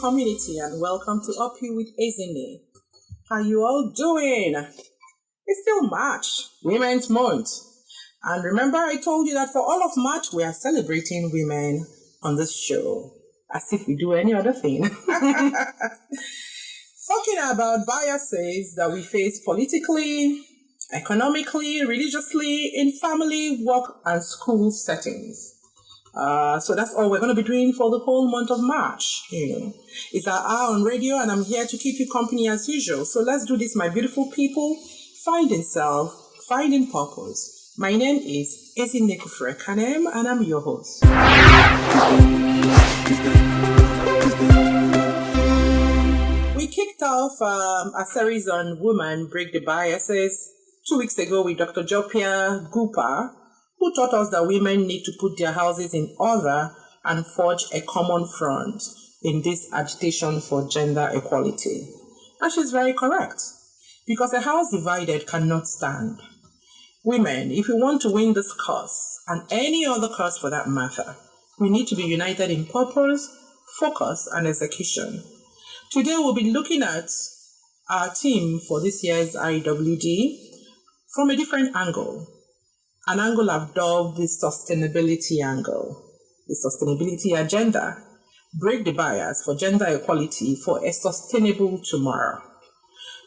community, and welcome to UpyouwithEzinne. How you all doing? It's still March, Women's Month. And remember, I told you that for all of March, we are celebrating women on this show, as if we do any other thing. Talking about biases that we face politically, economically, religiously, in family, work, and school settings. So that's all we're going to be doing for the whole month of March. It's our hour on radio, and I'm here to keep you company as usual. So let's do this, my beautiful people. Finding self, finding purpose. My name is Ezinne and I'm your host. We kicked off a series on women break the biases 2 weeks ago with Dr. Jopia Gupa, who taught us that women need to put their houses in order and forge a common front in this agitation for gender equality. And she's very correct, because a house divided cannot stand. Women, if we want to win this cause, and any other cause for that matter, we need to be united in purpose, focus, and execution. Today we'll be looking at our theme for this year's IWD from a different angle. An angle I've dubbed the sustainability angle, the sustainability agenda. Break the bias for gender equality for a sustainable tomorrow.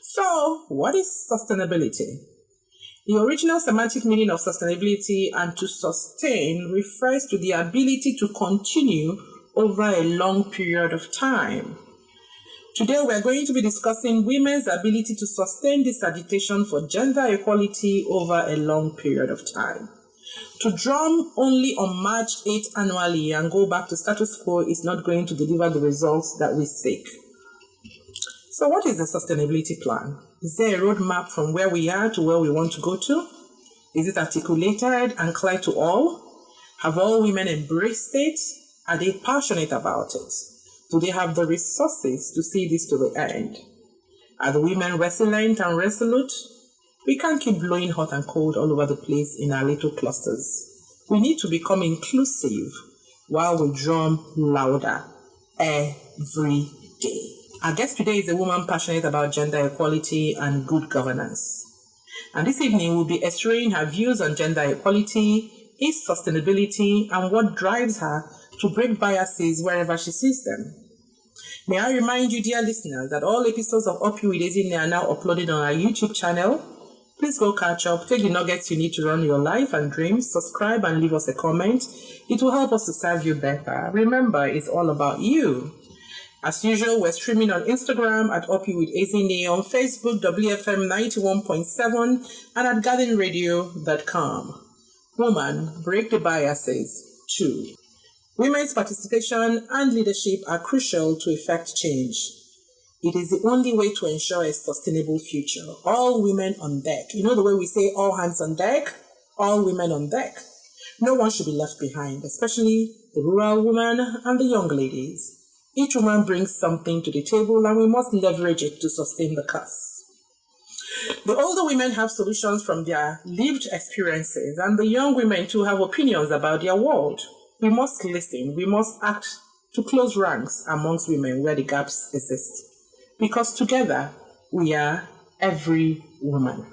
So, what is sustainability? The original semantic meaning of sustainability and to sustain refers to the ability to continue over a long period of time. Today, we're going to be discussing women's ability to sustain this agitation for gender equality over a long period of time. To drum only on March 8 annually and go back to status quo is not going to deliver the results that we seek. So what is the sustainability plan? Is there a roadmap from where we are to where we want to go to? Is it articulated and clear to all? Have all women embraced it? Are they passionate about it? Do they have the resources to see this to the end? Are the women resilient and resolute? We can't keep blowing hot and cold all over the place in our little clusters. We need to become inclusive while we drum louder every day. Our guest today is a woman passionate about gender equality and good governance. And this evening we'll be exploring her views on gender equality, its sustainability, and what drives her to break biases wherever she sees them. May I remind you, dear listeners, that all episodes of UpyouwithEzinne are now uploaded on our YouTube channel. Please go catch up, take the nuggets you need to run your life and dreams, subscribe and leave us a comment. It will help us to serve you better. Remember, it's all about you. As usual, we're streaming on Instagram at UpyouwithEzinne, on Facebook, WFM 91.7, and at gardenradio.com. Woman, break the biases. 2. Women's participation and leadership are crucial to effect change. It is the only way to ensure a sustainable future. All women on deck. You know the way we say all hands on deck? All women on deck. No one should be left behind, especially the rural woman and the young ladies. Each woman brings something to the table and we must leverage it to sustain the cause. The older women have solutions from their lived experiences, and the young women too have opinions about their world. We must listen, we must act to close ranks amongst women where the gaps exist. Because together, we are every woman.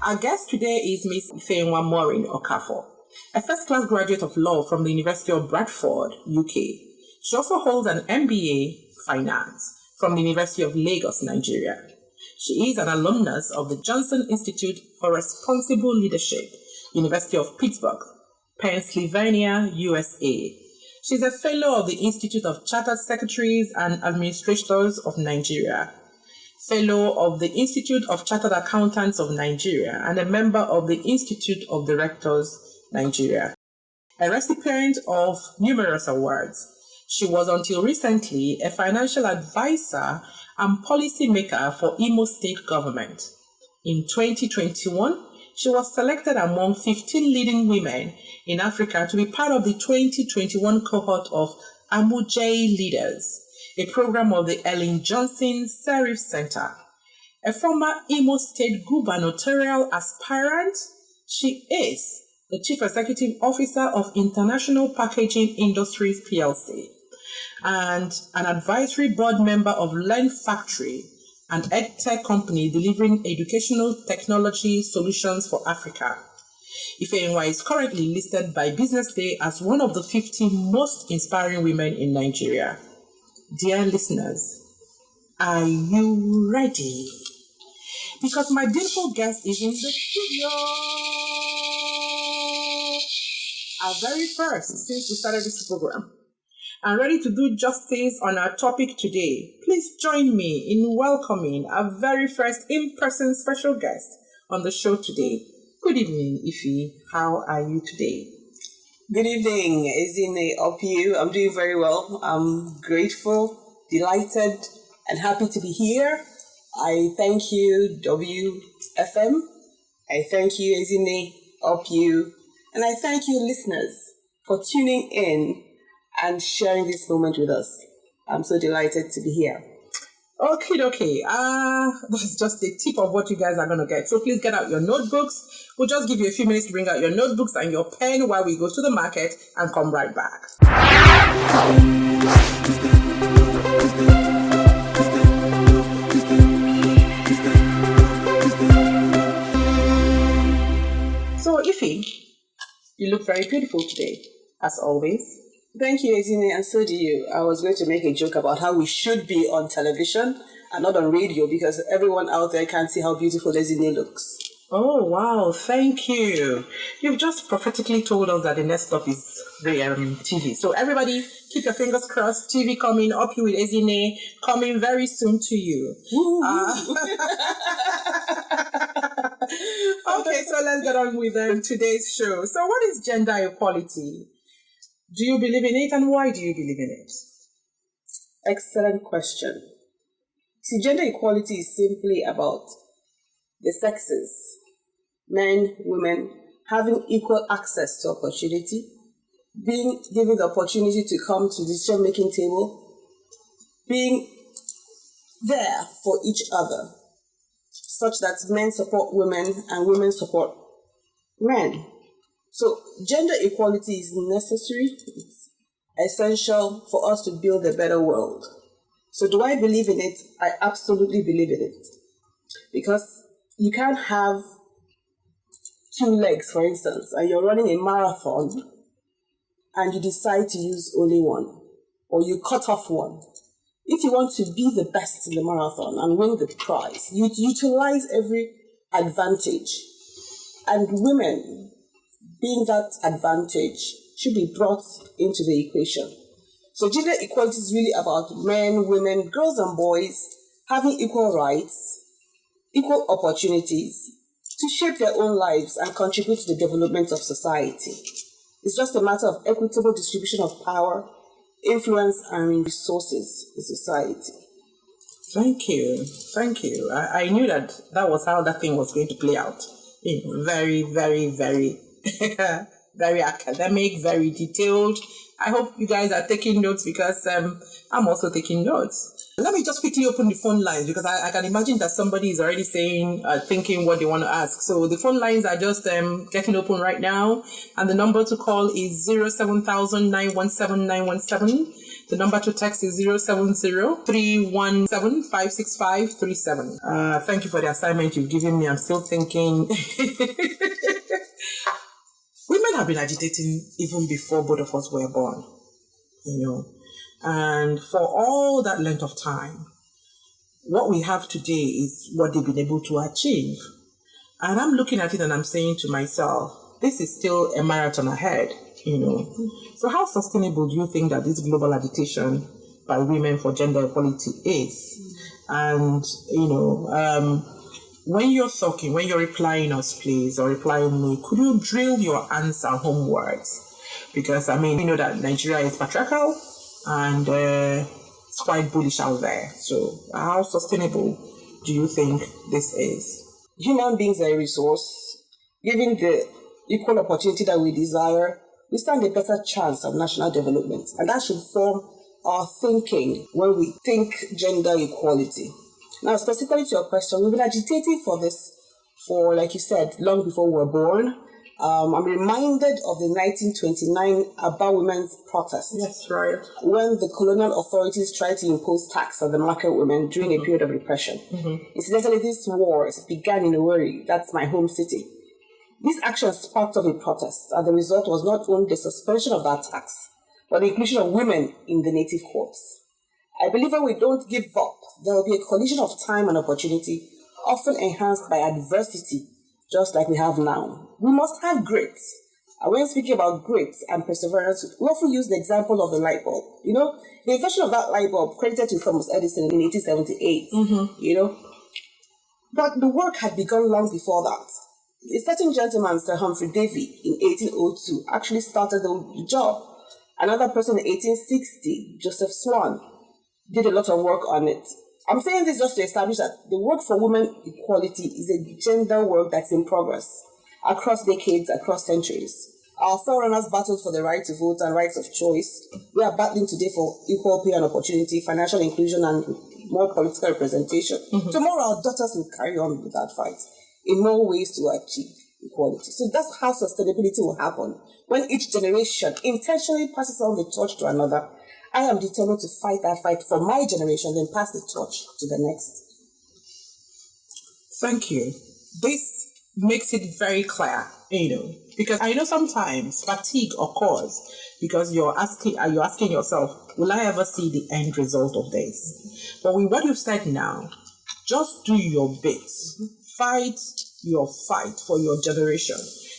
Our guest today is Miss Ifeyinwa Maureen Okafor, a first-class graduate of law from the University of Bradford, UK. She also holds an MBA Finance from the University of Lagos, Nigeria. She is an alumnus of the Johnson Institute for Responsible Leadership, University of Pittsburgh, Pennsylvania, USA. She's a fellow of the Institute of Chartered Secretaries and Administrators of Nigeria, fellow of the Institute of Chartered Accountants of Nigeria, and a member of the Institute of Directors, Nigeria. A recipient of numerous awards, she was until recently a financial advisor and policymaker for Imo State government. In 2021, she was selected among 15 leading women in Africa to be part of the 2021 cohort of Amujay Leaders, a program of the Ellen Johnson Serif Center. a former Imo State gubernatorial aspirant. She is the Chief Executive Officer of International Packaging Industries PLC and an advisory board member of Learn Factory, an edtech company delivering educational technology solutions for Africa. Ifeyinwa is currently listed by Business Day as one of the 50 most inspiring women in Nigeria. Dear listeners, are you ready? Because my beautiful guest is in the studio. Our very first since we started this program. And ready to do justice on our topic today. Please join me in welcoming our very first in-person special guest on the show today. Good evening, Ify. How are you today? Good evening, Ezinne, Upyu. I'm doing very well. I'm grateful, delighted, and happy to be here. I thank you, WFM. I thank you, Ezinne, Upyu. And I thank you, listeners, for tuning in and sharing this moment with us. I'm so delighted to be here. Okay. That's just the tip of what you guys are going to get. So please get out your notebooks. We'll just give you a few minutes to bring out your notebooks and your pen while we go to the market and come right back. So, Ify, you look very beautiful today, as always. Thank you, Ezinne, and so do you. I was going to make a joke about how we should be on television and not on radio because everyone out there can't see how beautiful Ezinne looks. Oh, wow. Thank you. You've just prophetically told us that the next stop is the TV. So everybody, keep your fingers crossed. TV coming, UpyouwithEzinne, coming very soon to you. Okay, so let's get on with today's show. So what is gender equality? Do you believe in it, and why do you believe in it? Excellent question. See, gender equality is simply about the sexes, men, women, having equal access to opportunity, being given the opportunity to come to the decision-making table, being there for each other, such that men support women and women support men. So gender equality is necessary, it's essential for us to build a better world. So do I believe in it? I absolutely believe in it. Because you can't have two legs, for instance, and you're running a marathon and you decide to use only one, or you cut off one. If you want to be the best in the marathon and win the prize, you utilize every advantage. And women, being that advantage, should be brought into the equation. So gender equality is really about men, women, girls and boys having equal rights, equal opportunities to shape their own lives and contribute to the development of society. It's just a matter of equitable distribution of power, influence, and resources in society. Thank you. I knew that was how that thing was going to play out. Very, very, very, very academic, very detailed. I hope you guys are taking notes because I'm also taking notes. Let me just quickly open the phone lines because I can imagine that somebody is already thinking what they want to ask. So the phone lines are just getting open right now. And the number to call is 070917917. The number to text is 07031756537. Thank you for the assignment you've given me. I'm still thinking. Women have been agitating even before both of us were born, and for all that length of time, what we have today is what they've been able to achieve. And I'm looking at it and I'm saying to myself, this is still a marathon ahead, So how sustainable do you think that this global agitation by women for gender equality is? And, when you're talking, when you're replying us, please, or replying me, could you drill your answer homewards? Because, we know that Nigeria is patriarchal and it's quite bullish out there. So how sustainable do you think this is? Human beings are a resource. Given the equal opportunity that we desire, we stand a better chance of national development. And that should form our thinking when we think gender equality. Now, specifically to your question, we've been agitating for this for, like you said, long before we were born. I'm reminded of the 1929 Aba women's protest. Yes, right. When the colonial authorities tried to impose tax on the market women during a period of repression. Incidentally, this war began in Owerri, that's my home city. This action sparked off a protest, and the result was not only the suspension of that tax, but the inclusion of women in the native courts. I believe when we don't give up, there will be a collision of time and opportunity, often enhanced by adversity, just like we have now. We must have grit. And when speaking about grit and perseverance, we often use the example of the light bulb. You know, the invention of that light bulb credited to Thomas Edison in 1878, you know. But the work had begun long before that. A certain gentleman, Sir Humphrey Davy, in 1802, actually started the job. Another person in 1860, Joseph Swan, did a lot of work on it. I'm saying this just to establish that the work for women equality is a gender work that's in progress across decades, across centuries. Our forerunners battled for the right to vote and rights of choice. We are battling today for equal pay and opportunity, financial inclusion, and more political representation. Tomorrow, our daughters will carry on with that fight in more ways to achieve equality. So that's how sustainability will happen. When each generation intentionally passes on the torch to another, I am determined to fight that fight for my generation, then pass the torch to the next. Thank you. This makes it very clear, because I know sometimes fatigue occurs because you're asking yourself, will I ever see the end result of this? But with what you've said now, just do your bit. Fight your fight for your generation.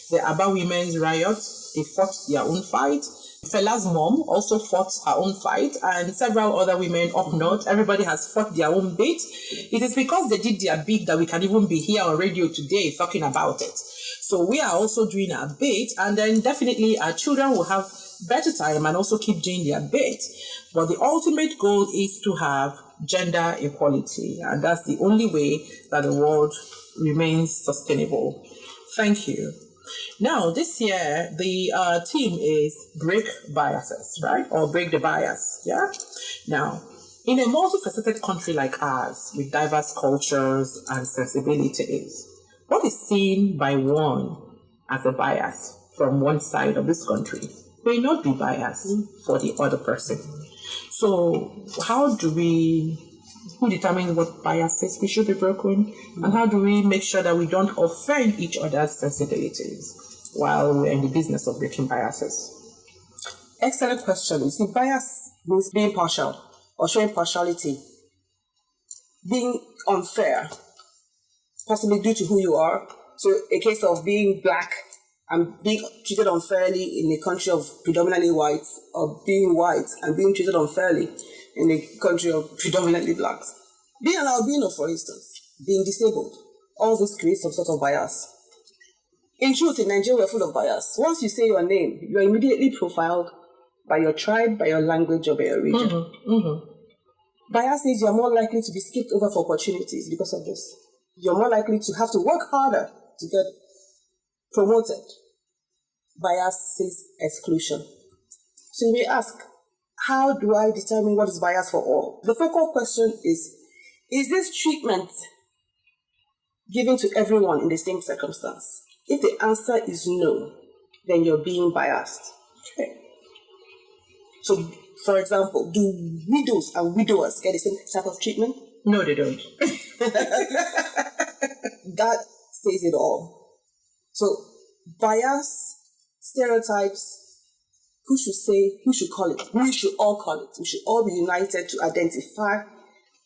The Aba Women's Riot, they fought their own fight. Fela's mom also fought her own fight, and several other women up north. Everybody has fought their own bit. It is because they did their bit that we can even be here on radio today talking about it. So we are also doing our bit, and then definitely our children will have better time and also keep doing their bit. But the ultimate goal is to have gender equality, and that's the only way that the world remains sustainable. Thank you. Now, this year, the theme is break biases, right? Or break the bias, yeah? Now, in a multifaceted country like ours, with diverse cultures and sensibilities, what is seen by one as a bias from one side of this country may not be bias for the other person. So, who determines what biases we should be broken, and how do we make sure that we don't offend each other's sensibilities while we're in the business of breaking biases? Excellent question. You see, bias means being partial or showing partiality, being unfair, possibly due to who you are. So a case of being black and being treated unfairly in a country of predominantly white, or being white and being treated unfairly in a country of predominantly blacks. Being an albino, for instance, being disabled, all this creates some sort of bias. In truth, in Nigeria, we're full of bias. Once you say your name, you're immediately profiled by your tribe, by your language, or by your region. Bias means you're more likely to be skipped over for opportunities because of this. You're more likely to have to work harder to get promoted. Bias says exclusion. So you may ask, how do I determine what is bias for all? The focal question is this treatment given to everyone in the same circumstance? If the answer is no, then you're being biased. Okay. So, for example, do widows and widowers get the same type of treatment? No, they don't. That says it all. So, bias, stereotypes, who should call it? We should all call it. We should all be united to identify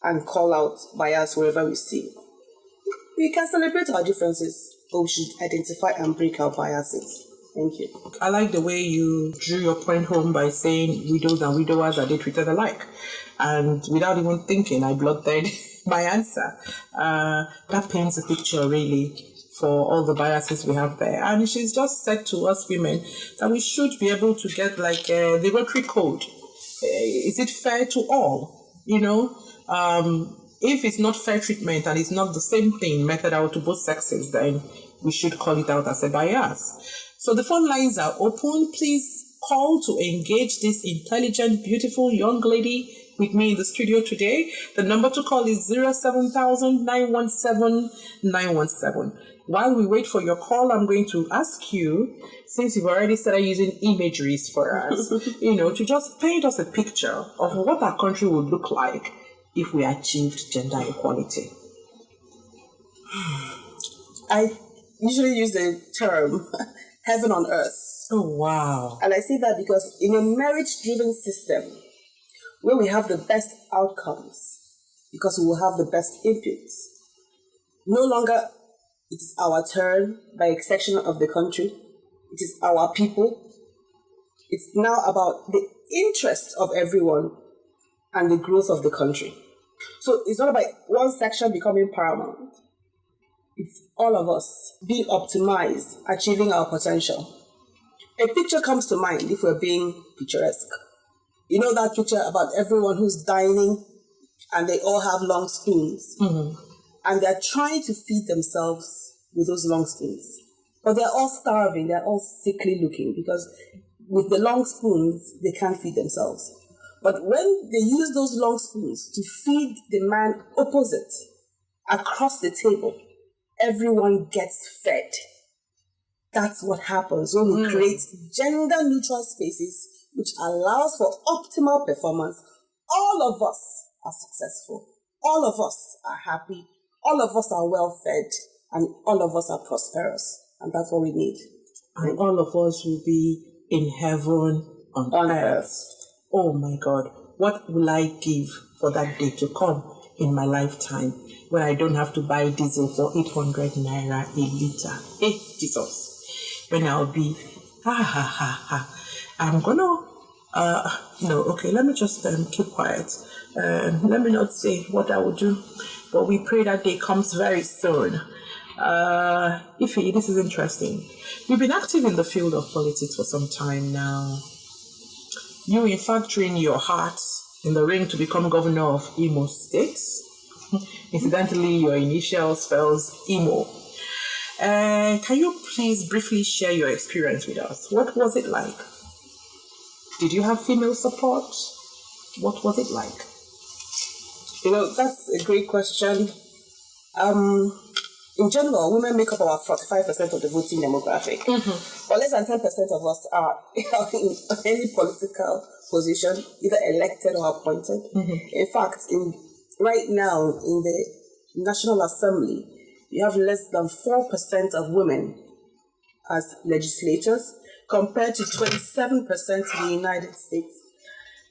and call out bias wherever we see it. We can celebrate our differences, but we should identify and break our biases. Thank you. I like the way you drew your point home by saying widows and widowers, are they treated alike? And without even thinking, I blotted my answer. That paints a picture, really, for all the biases we have there. And she's just said to us women that we should be able to get the Rotary Code. Is it fair to all? If it's not fair treatment and it's not the same thing meted out to both sexes, then we should call it out as a bias. So the phone lines are open. Please call to engage this intelligent, beautiful young lady with me in the studio today. The number to call is 07000 917. While we wait for your call, I'm going to ask you, since you've already started using imageries for us, to just paint us a picture of what our country would look like if we achieved gender equality. I usually use the term heaven on earth. Oh, wow. And I say that because in a merit-driven system, where we have the best outcomes, because we will have the best inputs, no longer it is our turn by a section of the country. It is our people. It's now about the interest of everyone and the growth of the country. So it's not about one section becoming paramount. It's all of us being optimized, achieving our potential. A picture comes to mind if we're being picturesque. You know that picture about everyone who's dining and they all have long spoons. Mm-hmm. And they're trying to feed themselves with those long spoons. But they're all starving, they're all sickly looking because with the long spoons, they can't feed themselves. But when they use those long spoons to feed the man opposite, across the table, everyone gets fed. That's what happens when we create gender-neutral spaces which allows for optimal performance. All of us are successful. All of us are happy. All of us are well-fed. And all of us are prosperous. And that's what we need. And all of us will be in heaven on earth. Oh my God. What will I give for that day to come in my lifetime when I don't have to buy diesel for 800 naira a liter? Hey, Jesus. When I'll be, I'm gonna, let me just keep quiet. Let me not say what I will do. But we pray that day comes very soon. Ify, this is interesting. You've been active in the field of politics for some time now. You, in fact, trained your heart in the ring to become governor of Imo State. Incidentally, your initial spells Imo. Can you please briefly share your experience with us? What was it like? Did you have female support? What was it like? That's a great question. In general, women make up about 45% of the voting demographic. Mm-hmm. But less than 10% of us are in any political position, either elected or appointed. Mm-hmm. In fact, right now in the National Assembly, you have less than 4% of women as legislators, compared to 27% in the United States.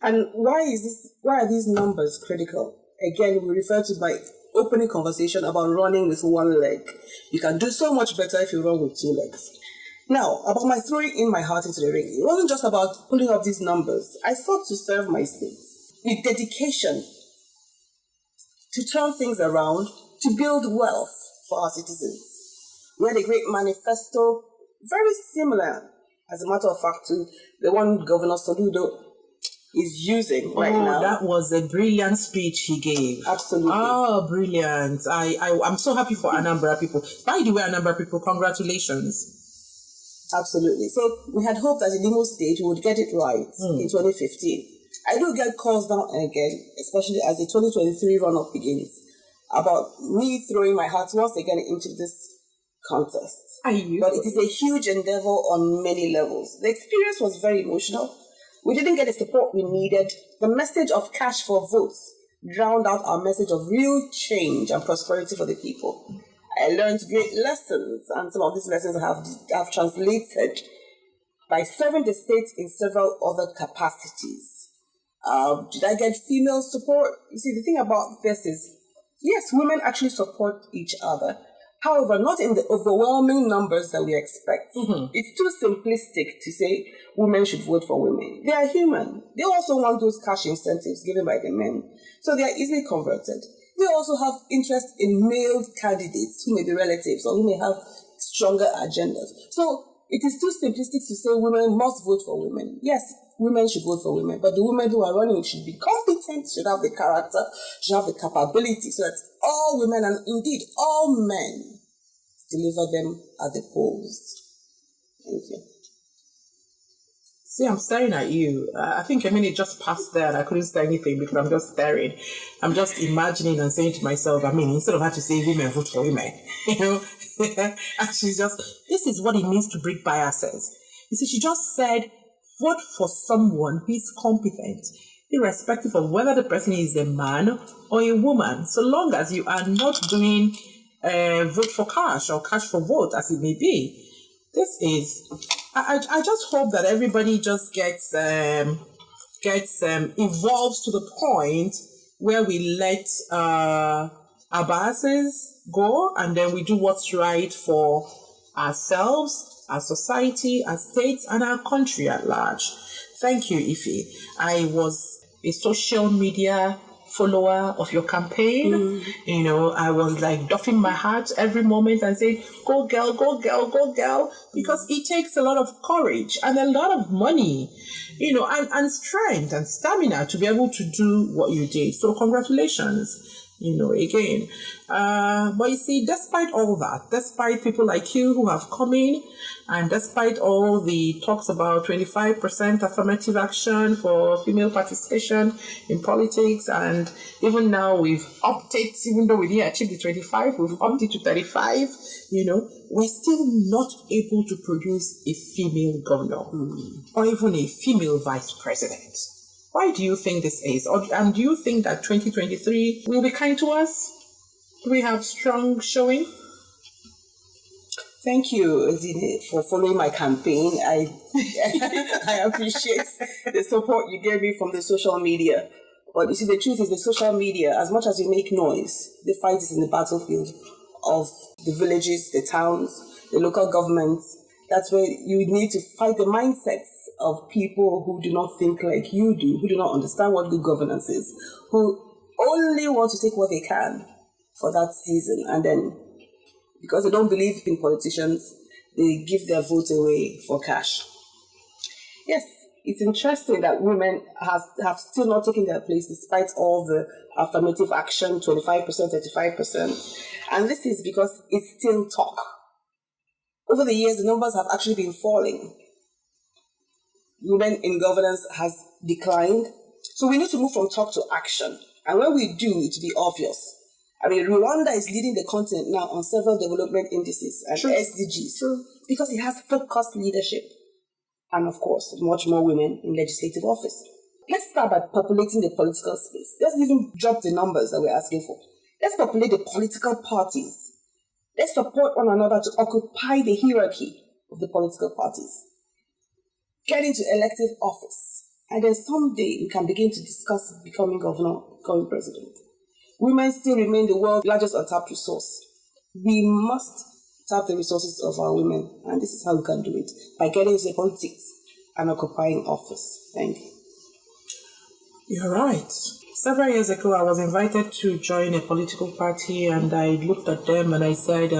And why are these numbers critical? Again, we refer to by opening conversation about running with one leg. You can do so much better if you run with two legs. Now, about my throwing in my heart into the ring, it wasn't just about pulling up these numbers. I sought to serve my state with dedication to turn things around, to build wealth for our citizens. We had a great manifesto, very similar, as a matter of fact, to the one Governor Soludo is using right now. That was a brilliant speech he gave. Absolutely. Oh, brilliant. I'm so happy for Anambra people. By the way, Anambra people, congratulations. Absolutely. So we had hoped that in Imo State we would get it right in 2015. I do get calls now and again, especially as the 2023 run-up begins, about me throwing my heart once again into this contest. But it is a huge endeavor on many levels. The experience was very emotional. We didn't get the support we needed. The message of cash for votes drowned out our message of real change and prosperity for the people. I learned great lessons, and some of these lessons have translated by serving the state in several other capacities. Did I get female support? You see, the thing about this is, yes, women actually support each other. However, not in the overwhelming numbers that we expect. Mm-hmm. It's too simplistic to say women should vote for women. They are human. They also want those cash incentives given by the men. So they are easily converted. They also have interest in male candidates who may be relatives or who may have stronger agendas. So it is too simplistic to say women must vote for women. Yes, women should vote for women, but the women who are running should be competent, should have the character, should have the capability, so that all women, and indeed all men, deliver them at the polls. Thank you. See, I'm staring at you. I think a minute just passed there and I couldn't say anything because I'm just staring. I'm just imagining and saying to myself, instead of her to say women vote for women, and she's just, this is what it means to break biases. You see, she just said, vote for someone who is competent, irrespective of whether the person is a man or a woman, so long as you are not doing vote for cash or cash for vote, as it may be. This is, I just hope that everybody just gets evolves to the point where we let our biases go and then we do what's right for ourselves, our society, our states, and our country at large. Thank you, Ife. I was a social media follower of your campaign. I was like doffing my hat every moment and saying, go girl, go girl, go girl, because it takes a lot of courage and a lot of money, and strength and stamina to be able to do what you did. So congratulations. Again. But you see, despite all that, despite people like you who have come in, and despite all the talks about 25% affirmative action for female participation in politics, and even now we've upped it, even though we didn't achieve the 25, we've upped it to 35, we're still not able to produce a female governor or even a female vice president. Why do you think this is? And do you think that 2023 will be kind to us? Do we have strong showing? Thank you, Ezinne, for following my campaign. I appreciate the support you gave me from the social media. But you see, the truth is the social media, as much as you make noise, the fight is in the battlefield of the villages, the towns, the local governments. That's where you need to fight the mindsets of people who do not think like you do, who do not understand what good governance is, who only want to take what they can for that season. And then, because they don't believe in politicians, they give their vote away for cash. Yes, it's interesting that women have still not taken their place despite all the affirmative action, 25%, 35%. And this is because it's still talk. Over the years, the numbers have actually been falling. Women in governance has declined. So we need to move from talk to action. And when we do, it will be obvious. Rwanda is leading the continent now on several development indices and SDGs because it has focused leadership. And of course, much more women in legislative office. Let's start by populating the political space. Let's even drop the numbers that we're asking for. Let's populate the political parties. Let's support one another to occupy the hierarchy of the political parties. Get into elective office. And then someday we can begin to discuss becoming governor, becoming president. Women still remain the world's largest untapped resource. We must tap the resources of our women. And this is how we can do it, by getting into politics and occupying office. Thank you. You're right. Several years ago, I was invited to join a political party, and I looked at them and I said,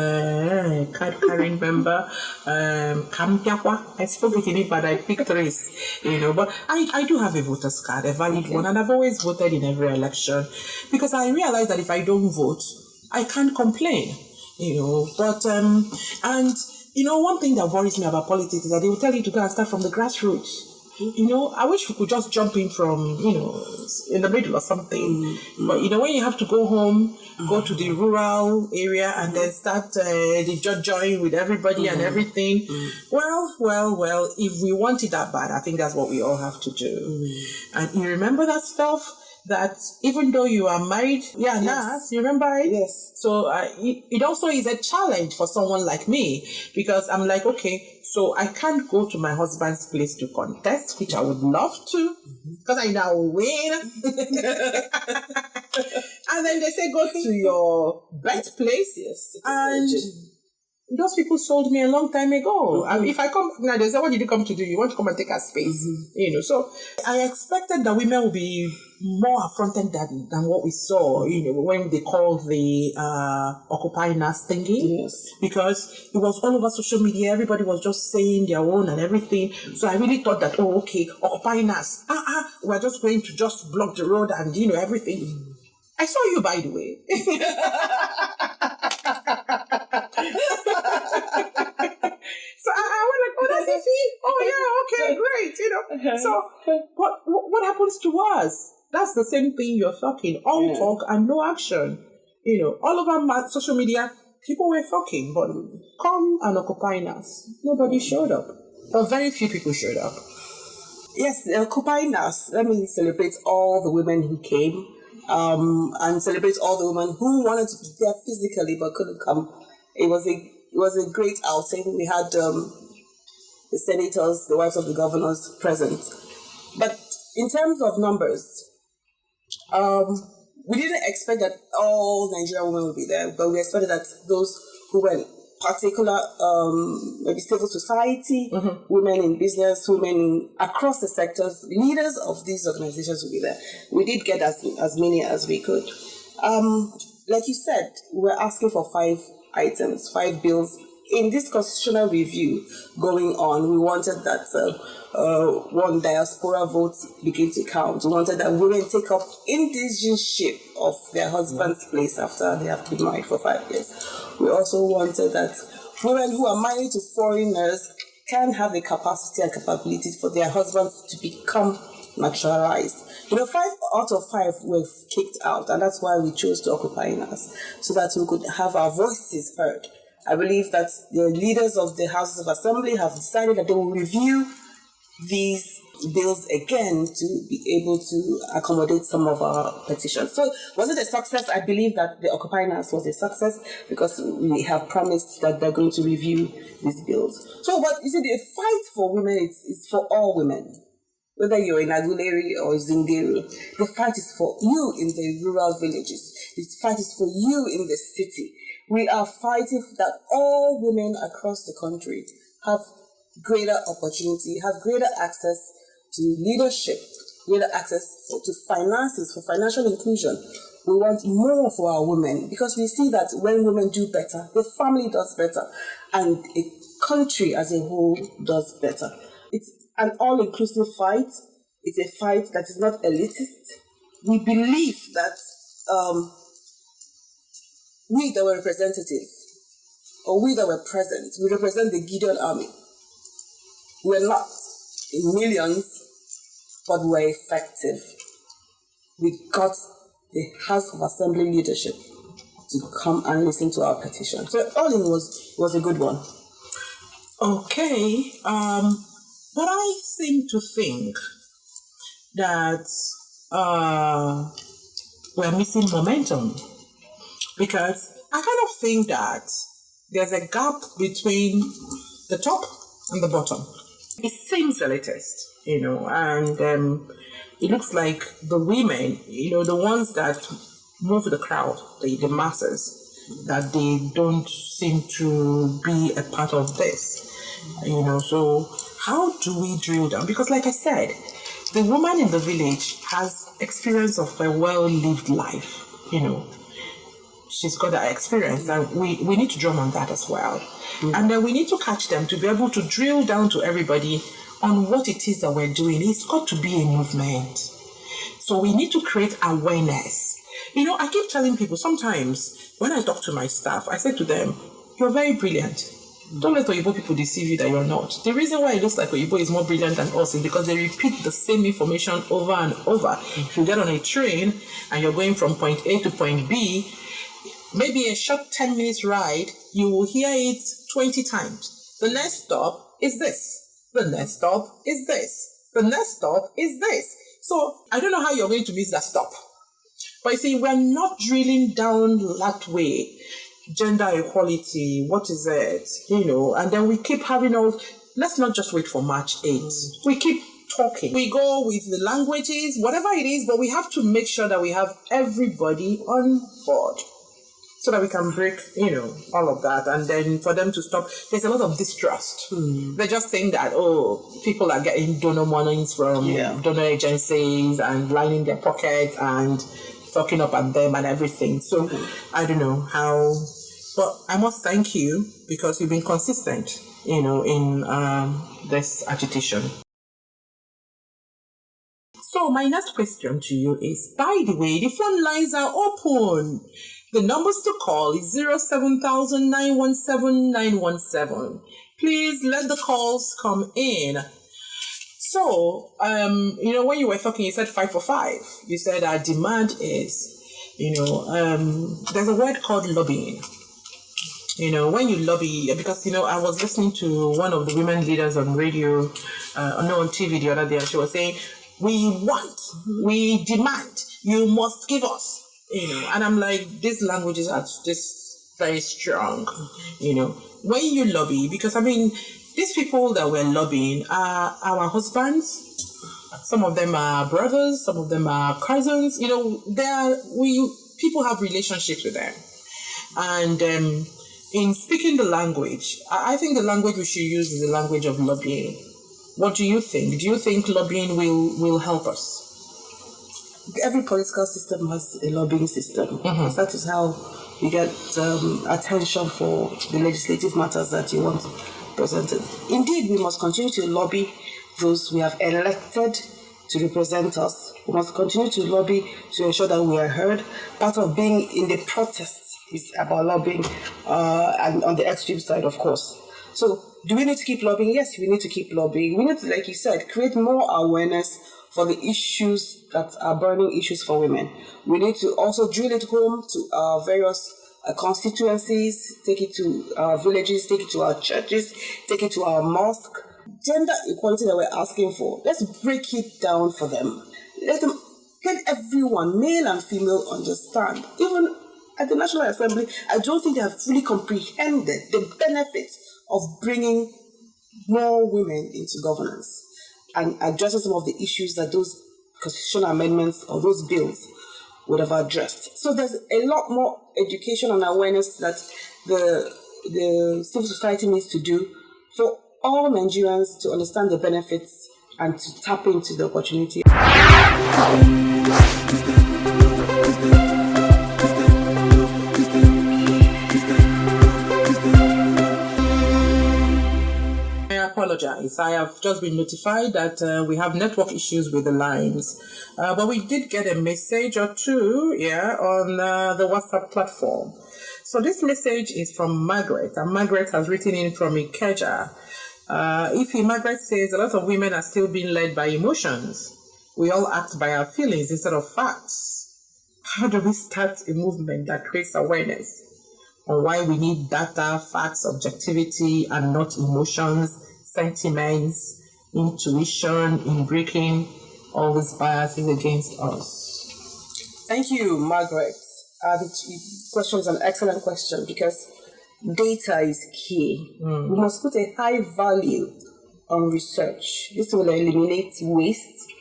card carrying member, I spoke it in it, but I picked race, but I do have a voter's card, a valid one, and I've always voted in every election because I realized that if I don't vote, I can't complain, but, one thing that worries me about politics is that they will tell you to go and start from the grassroots. I wish we could just jump in from, in the middle or something. But, when you have to go home, go to the rural area and then start the join with everybody and everything. Well, if we want it that bad, I think that's what we all have to do. And you remember that stuff? That even though you are married, yes. You remember it? Yes. So it also is a challenge for someone like me because I'm like, okay, so I can't go to my husband's place to contest, which I would love to because I know I will win. And then they say, go to your birthplace. Yes. And those people sold me a long time ago. If I come now, they say, what did you come to do? You want to come and take our space, So I expected that women would be more affronted than what we saw, when they called the Occupy Nas thingy. Yes. Because it was all over social media. Everybody was just saying their own and everything. So I really thought that, Occupy Nas. We're just going to just block the road and, everything. I saw you, by the way. So I went like, Ify? Oh yeah, okay, great. So what happens to us? That's the same thing you're talking. All talk and no action. All over social media, people were talking, but come and occupying us. Nobody showed up. Or very few people showed up. Yes, occupying us. Let me celebrate all the women who came, and celebrate all the women who wanted to be there physically but couldn't come. It was a great outing. We had the senators, the wives of the governors present. But in terms of numbers, we didn't expect that all Nigerian women would be there, but we expected that those who were particular, maybe civil society, women in business, women across the sectors, leaders of these organizations will be there. We did get as many as we could. Like you said, we're asking for 5 items, 5 bills. In this constitutional review going on, we wanted that one, diaspora votes begin to count. We wanted that women take up indigenship of their husband's place after they have been married for 5 years. We also wanted that women who are married to foreigners can have the capacity and capabilities for their husbands to become naturalized. 5 out of 5 were kicked out, and that's why we chose to occupy us, so that we could have our voices heard. I believe that the leaders of the Houses of Assembly have decided that they will review these bills again to be able to accommodate some of our petitions. So was it a success? I believe that the Occupying Us was a success because we have promised that they're going to review these bills. So what you see, the fight for women is for all women. Whether you're in Aguleri or Zindero, the fight is for you in the rural villages. The fight is for you in the city. We are fighting that all women across the country have greater opportunity, have greater access to leadership, greater access to finances, for financial inclusion. We want more for our women because we see that when women do better, the family does better and a country as a whole does better. It's an all-inclusive fight. It's a fight that is not elitist. We believe that we that were representatives, or we that were present, we represent the Gideon army. We're not in millions, but we're effective. We got the House of Assembly leadership to come and listen to our petition. So all in was a good one. Okay, but I seem to think that we're missing momentum, because I kind of think that there's a gap between the top and the bottom. It seems elitist, and it looks like the women, the ones that move the crowd, the masses, that they don't seem to be a part of this, So how do we drill down? Because like I said, the woman in the village has experience of a well-lived life, She's got that experience, and we need to drum on that as well. And then we need to catch them to be able to drill down to everybody on what it is that we're doing. It's got to be a movement. So we need to create awareness. I keep telling people, sometimes when I talk to my staff, I say to them, you're very brilliant. Don't let Oyibo people deceive you that you're not. The reason why it looks like Oyibo is more brilliant than us is because they repeat the same information over and over. If you get on a train and you're going from point A to point B, maybe a short 10 minutes ride, you will hear it 20 times. The next stop is this. The next stop is this. The next stop is this. So I don't know how you're going to miss that stop. But you see, we're not drilling down that way. Gender equality, what is it? And then we keep having let's not just wait for March 8th. We keep talking. We go with the languages, whatever it is, but we have to make sure that we have everybody on board, so that we can break, all of that. And then for them to stop, there's a lot of distrust. They just think that, people are getting donor monies from donor agencies and lining their pockets and talking up at them and everything. So I don't know how, but I must thank you because you've been consistent, in this agitation. So my next question to you is, by the way, the phone lines are open. The numbers to call is 07917 917 Please let the calls come in. So, when you were talking, you said 5 for 5. You said our demand is, there's a word called lobbying. When you lobby, because, I was listening to one of the women leaders on radio, on TV the other day, and she was saying, we demand, you must give us, and I'm like, these languages are just very strong, when you lobby, because, these people that we're lobbying are our husbands. Some of them are brothers, some of them are cousins, people have relationships with them. And, in speaking the language, I think the language we should use is the language of lobbying. What do you think? Do you think lobbying will help us? Every political system has a lobbying system. Mm-hmm. That is how you get attention for the legislative matters that you want presented. Indeed, we must continue to lobby those we have elected to represent us. We must continue to lobby to ensure that we are heard. Part of being in the protest is about lobbying, and on the extreme side, of course. So, do we need to keep lobbying? Yes, we need to keep lobbying. We need to, like you said, create more awareness for the issues that are burning issues for women. We need to also drill it home to our various constituencies, take it to our villages, take it to our churches, take it to our mosque. Gender equality that we're asking for, let's break it down for them. Let everyone, male and female, understand. Even at the National Assembly, I don't think they have fully comprehended the benefits of bringing more women into governance and addressing some of the issues that those constitutional amendments or those bills would have addressed. So there's a lot more education and awareness that the civil society needs to do for all Nigerians to understand the benefits and to tap into the opportunity. Apologize. I have just been notified that we have network issues with the lines, but we did get a message or two, on the WhatsApp platform. So this message is from Margaret, and Margaret has written in from Ikeja. Margaret says a lot of women are still being led by emotions. We all act by our feelings instead of facts. How do we start a movement that creates awareness on why we need data, facts, objectivity, and not emotions, sentiments, intuition in breaking all these biases against us? Thank you, Margaret. The question is an excellent question because data is key. We must put a high value on research. This will eliminate waste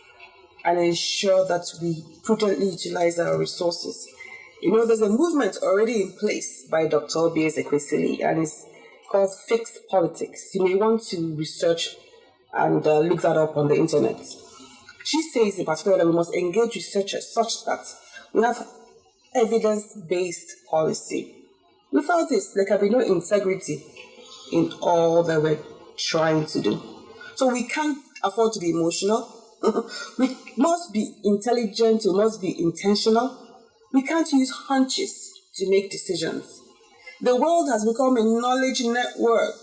and ensure that we prudently utilize our resources. There's a movement already in place by Dr. Ukwu, and it's called Fixed Politics. You may want to research and look that up on the internet. She says in particular that we must engage researchers such that we have evidence-based policy. Without this, there can be no integrity in all that we're trying to do. So we can't afford to be emotional. We must be intelligent, we must be intentional. We can't use hunches to make decisions. The world has become a knowledge network.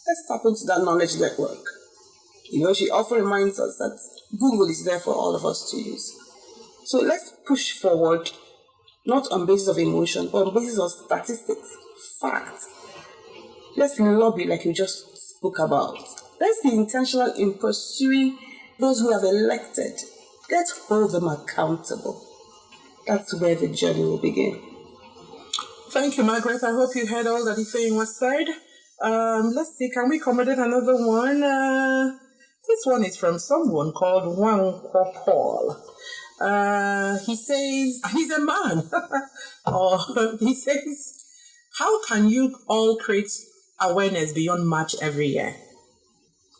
Let's tap into that knowledge network. She often reminds us that Google is there for all of us to use. So let's push forward, not on basis of emotion, but on basis of statistics, facts. Let's lobby like you just spoke about. Let's be intentional in pursuing those who have elected. Let's hold them accountable. That's where the journey will begin. Thank you, Margaret. I hope you heard all that Ifeyinwa said. Let's see, can we accommodate another one? This one is from someone called Okafor. He says, and he's a man. He says, how can you all create awareness beyond March every year?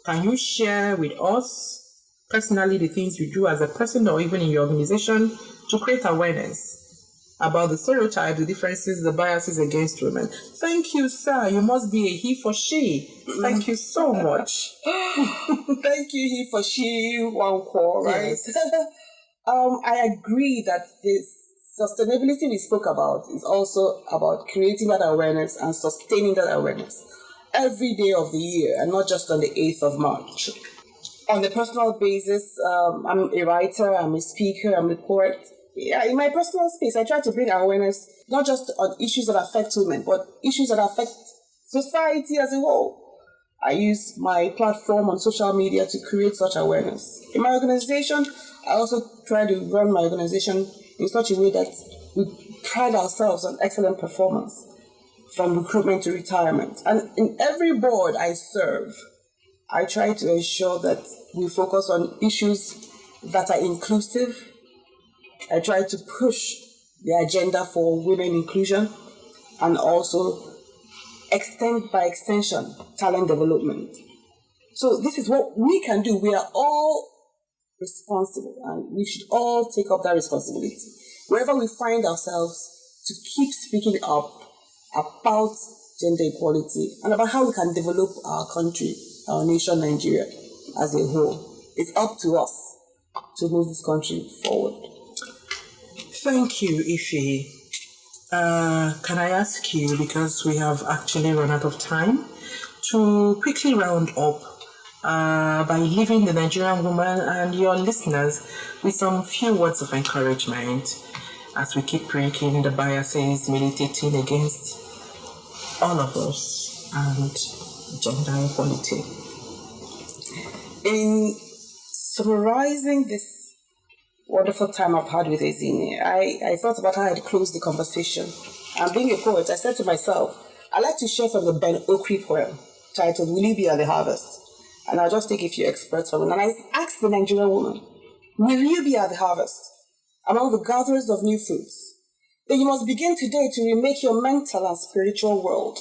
Can you share with us personally the things you do as a person or even in your organization to create awareness about the stereotypes, the differences, the biases against women? Thank you, sir. You must be a he for she. Thank you so much. Thank you, he for she, Wankwo, right? Yes. I agree that this sustainability we spoke about is also about creating that awareness and sustaining that awareness. every day of the year and not just on the 8th of March. On a personal basis, I'm a writer, I'm a speaker, I'm a poet. Yeah, in my personal space, I try to bring awareness not just on issues that affect women, but issues that affect society as a whole. I use my platform on social media to create such awareness. In my organization, I also try to run my organization in such a way that we pride ourselves on excellent performance, from recruitment to retirement. And in every board I serve, I try to ensure that we focus on issues that are inclusive. I try to push the agenda for women inclusion and also extend by extension talent development. So this is what we can do. We are all responsible and we should all take up that responsibility. Wherever we find ourselves, to keep speaking up about gender equality and about how we can develop our country, our nation, Nigeria, as a whole. It's up to us to move this country forward. Thank you, Ife. Can I ask you, because we have actually run out of time, to quickly round up by leaving the Nigerian woman and your listeners with some few words of encouragement as we keep breaking the biases militating against all of us and gender equality. In summarizing this wonderful time I've had with Ezinne, I thought about how I'd close the conversation. And being a poet, I said to myself, I'd like to share from the Ben Okri poem titled Will You Be at the Harvest? And I'll just take a few excerpts from it. And I asked the Nigerian woman, will you be at the harvest among the gatherers of new fruits? Then you must begin today to remake your mental and spiritual world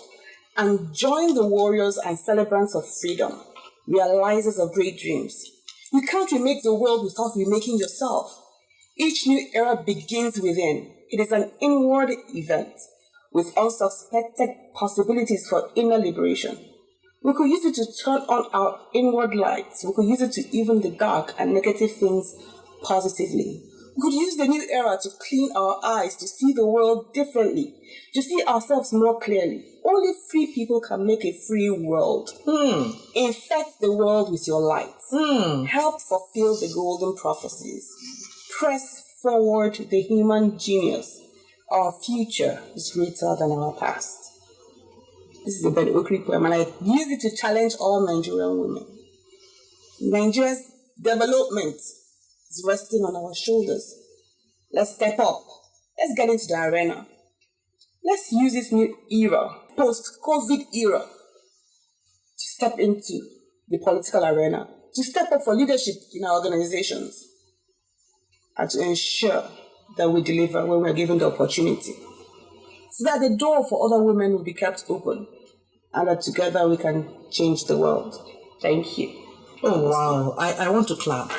and join the warriors and celebrants of freedom, realizers of great dreams. You can't remake the world without remaking yourself. Each new era begins within. It is an inward event with unsuspected possibilities for inner liberation. We could use it to turn on our inward lights. We could use it to even the dark and negative things positively. We could use the new era to clean our eyes, to see the world differently, to see ourselves more clearly. Only free people can make a free world. Infect the world with your light. Help fulfill the golden prophecies. Press forward the human genius. Our future is greater than our past. This is a Ben Okri poem, and I use it to challenge all Nigerian women. Nigeria's development is resting on our shoulders. Let's step up. Let's get into the arena. Let's use this new era, post-COVID era, to step into the political arena, to step up for leadership in our organizations, and to ensure that we deliver when we are given the opportunity, so that the door for other women will be kept open, and that together we can change the world. Thank you. Oh, wow. I want to clap.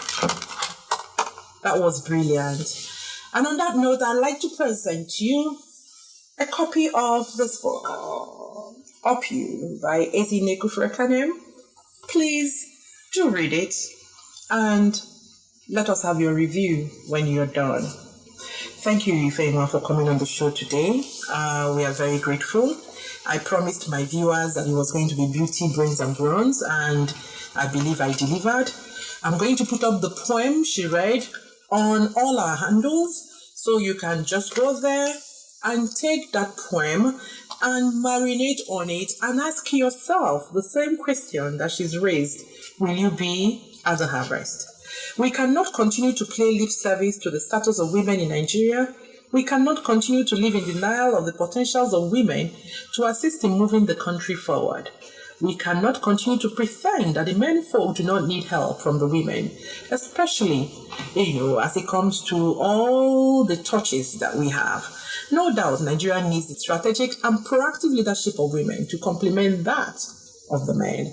That was brilliant. And on that note, I'd like to present you a copy of this book, Up You by Ezinne. Please do read it and let us have your review when you're done. Thank you, Ifeyinwa, for coming on the show today. We are very grateful. I promised my viewers that it was going to be beauty, brains, and bronze, and I believe I delivered. I'm going to put up the poem she read on all our handles, so you can just go there and take that poem and marinate on it and ask yourself the same question that she's raised. Will you be at the harvest? We cannot continue to pay lip service to the status of women in Nigeria. We cannot continue to live in denial of the potentials of women to assist in moving the country forward. We cannot continue to pretend that the men folk do not need help from the women, especially, as it comes to all the touches that we have. No doubt Nigeria needs the strategic and proactive leadership of women to complement that of the men.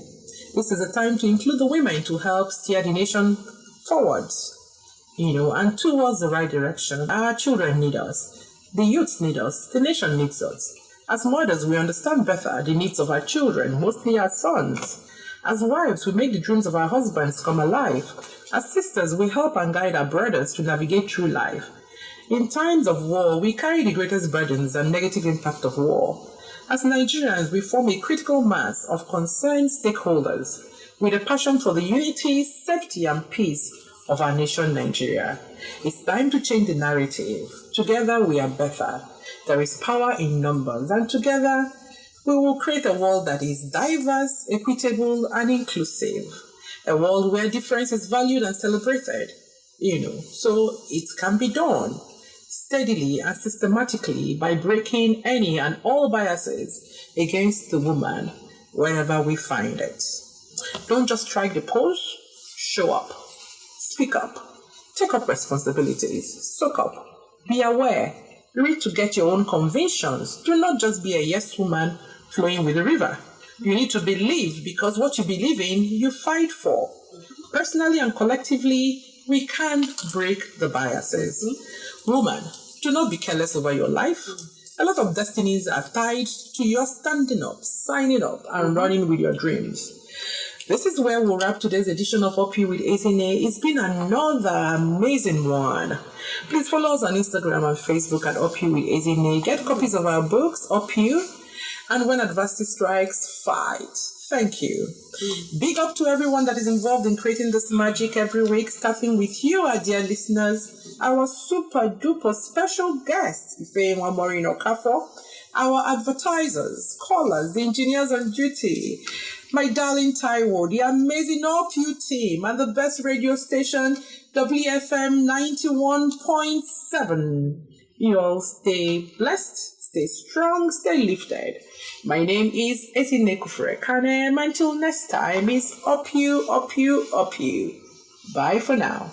This is a time to include the women to help steer the nation forwards, and towards the right direction. Our children need us. The youth need us. The nation needs us. As mothers, we understand better the needs of our children, mostly our sons. As wives, we make the dreams of our husbands come alive. As sisters, we help and guide our brothers to navigate through life. In times of war, we carry the greatest burdens and negative impact of war. As Nigerians, we form a critical mass of concerned stakeholders with a passion for the unity, safety, and peace of our nation, Nigeria. It's time to change the narrative. Together, we are better. There is power in numbers, and together, we will create a world that is diverse, equitable, and inclusive. A world where difference is valued and celebrated. So it can be done steadily and systematically by breaking any and all biases against the woman wherever we find it. Don't just strike the pose, show up, speak up, take up responsibilities, soak up, be aware, read to get your own convictions. Do not just be a yes woman flowing with the river. You need to believe, because what you believe in, you fight for. Personally and collectively, we can break the biases. Woman, do not be careless over your life. A lot of destinies are tied to your standing up, signing up, and running with your dreams. This is where we'll wrap today's edition of Up You with Ezinne. It's been another amazing one. Please follow us on Instagram and Facebook at Up You with Ezinne. Get copies of our books, Up You, and When Adversity Strikes, Fight. Thank you. Big up to everyone that is involved in creating this magic every week, starting with you, our dear listeners, our super duper special guest, Ifeyinwa, Maureen, Okafor, our advertisers, callers, the engineers on duty, my darling Taiwo, the amazing OPU team, and the best radio station, WFM 91.7. You all stay blessed, stay strong, stay lifted. My name is Ezinne and until next time, it's Up You, Up You, Up You. Bye for now.